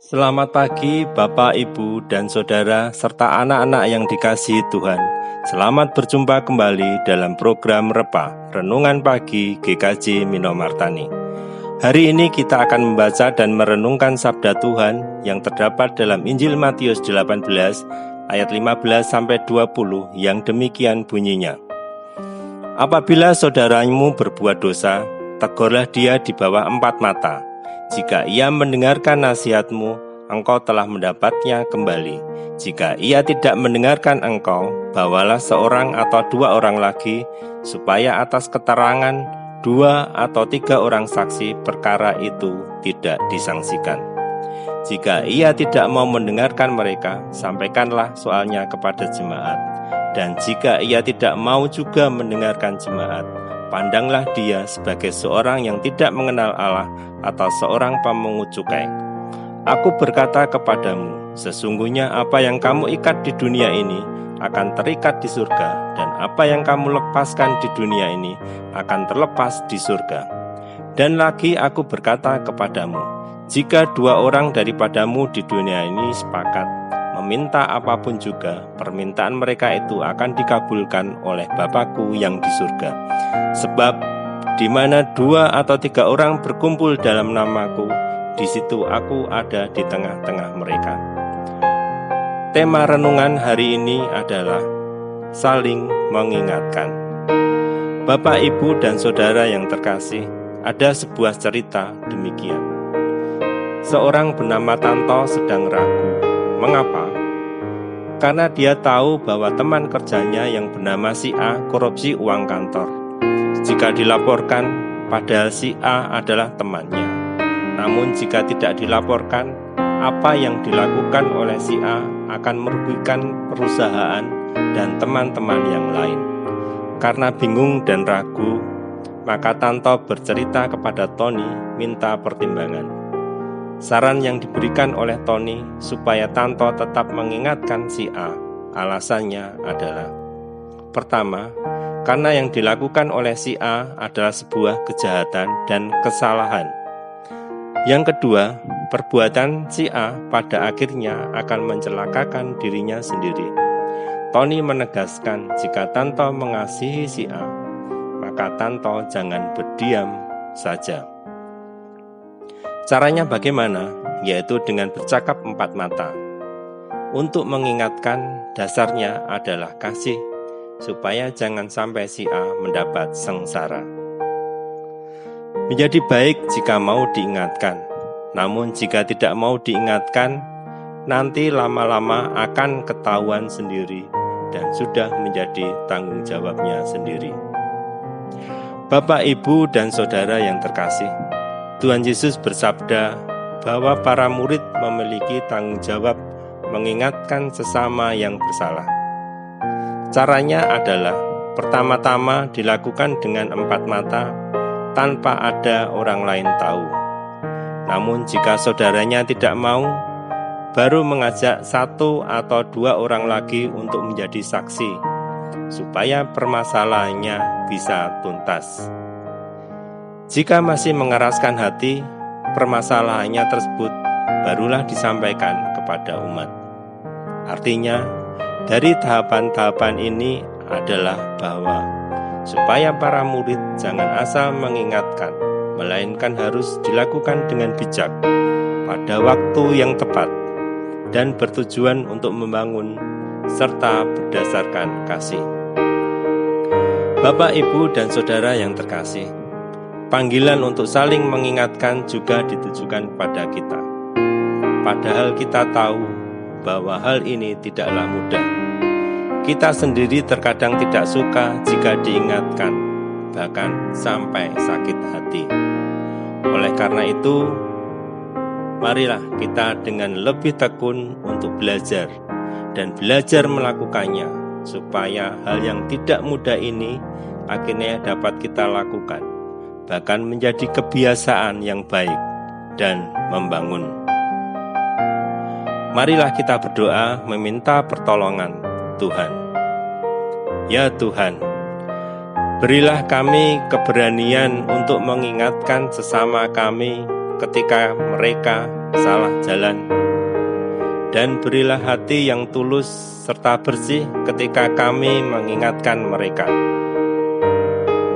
Selamat pagi Bapak, Ibu, dan Saudara, serta anak-anak yang dikasihi Tuhan. Selamat berjumpa kembali dalam program Repa, Renungan Pagi GKJ Minomartani. Hari ini kita akan membaca dan merenungkan sabda Tuhan yang terdapat dalam Injil Matius 18 ayat 15-20 yang demikian bunyinya. Apabila saudaramu berbuat dosa, tegurlah dia di bawah 4 mata. Jika ia mendengarkan nasihatmu, engkau telah mendapatnya kembali. Jika ia tidak mendengarkan engkau, bawalah seorang atau 2 orang lagi, supaya atas keterangan 2 atau 3 orang saksi perkara itu tidak disangsikan. Jika ia tidak mau mendengarkan mereka, sampaikanlah soalnya kepada jemaat. Dan jika ia tidak mau juga mendengarkan jemaat, pandanglah dia sebagai seorang yang tidak mengenal Allah atau seorang pemungut cukai. Aku berkata kepadamu, sesungguhnya apa yang kamu ikat di dunia ini akan terikat di surga, dan apa yang kamu lepaskan di dunia ini akan terlepas di surga. Dan lagi aku berkata kepadamu, jika 2 orang daripadamu di dunia ini sepakat meminta apapun juga, permintaan mereka itu akan dikabulkan oleh Bapa-Ku yang di surga. Sebab di mana 2 atau 3 orang berkumpul dalam nama-Ku, di situ Aku ada di tengah-tengah mereka. Tema renungan hari ini adalah saling mengingatkan. Bapak, Ibu, dan Saudara yang terkasih, ada sebuah cerita demikian. Seorang bernama Tanto sedang ragu. Mengapa? Karena dia tahu bahwa teman kerjanya yang bernama si A korupsi uang kantor. Jika dilaporkan, padahal si A adalah temannya. Namun jika tidak dilaporkan, apa yang dilakukan oleh si A akan merugikan perusahaan dan teman-teman yang lain. Karena bingung dan ragu, maka Tanto bercerita kepada Tony minta pertimbangan. Saran yang diberikan oleh Tony supaya Tanto tetap mengingatkan si A, alasannya adalah: pertama, karena yang dilakukan oleh si A adalah sebuah kejahatan dan kesalahan. Yang kedua, perbuatan si A pada akhirnya akan mencelakakan dirinya sendiri. Tony menegaskan jika Tanto mengasihi si A, maka Tanto jangan berdiam saja. Caranya bagaimana? Yaitu dengan bercakap 4 mata. Untuk mengingatkan, dasarnya adalah kasih, supaya jangan sampai si A mendapat sengsara. Menjadi baik jika mau diingatkan, namun jika tidak mau diingatkan, nanti lama-lama akan ketahuan sendiri dan sudah menjadi tanggung jawabnya sendiri. Bapak, Ibu, dan Saudara yang terkasih, Tuhan Yesus bersabda bahwa para murid memiliki tanggung jawab mengingatkan sesama yang bersalah. Caranya adalah pertama-tama dilakukan dengan 4 mata tanpa ada orang lain tahu. Namun jika saudaranya tidak mau, baru mengajak 1 atau 2 orang lagi untuk menjadi saksi, supaya permasalahannya bisa tuntas. Jika masih mengeraskan hati, permasalahannya tersebut barulah disampaikan kepada umat. Artinya, dari tahapan-tahapan ini adalah bahwa supaya para murid jangan asal mengingatkan, melainkan harus dilakukan dengan bijak, pada waktu yang tepat, dan bertujuan untuk membangun, serta berdasarkan kasih. Bapak, Ibu, dan Saudara yang terkasih, panggilan untuk saling mengingatkan juga ditujukan pada kita. Padahal kita tahu bahwa hal ini tidaklah mudah. Kita sendiri terkadang tidak suka jika diingatkan, bahkan sampai sakit hati. Oleh karena itu, marilah kita dengan lebih tekun untuk belajar dan belajar melakukannya, supaya hal yang tidak mudah ini akhirnya dapat kita lakukan, bahkan menjadi kebiasaan yang baik dan membangun. Marilah kita berdoa meminta pertolongan Tuhan. Ya Tuhan, berilah kami keberanian untuk mengingatkan sesama kami ketika mereka salah jalan. Dan berilah hati yang tulus serta bersih ketika kami mengingatkan mereka.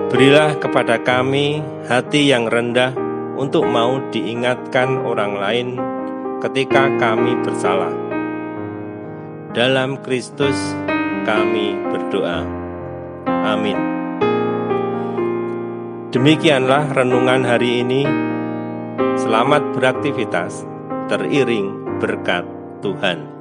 Berilah kepada kami hati yang rendah untuk mau diingatkan orang lain ketika kami bersalah. Dalam Kristus kami berdoa. Amin. Demikianlah renungan hari ini. Selamat beraktivitas, teriring berkat Tuhan.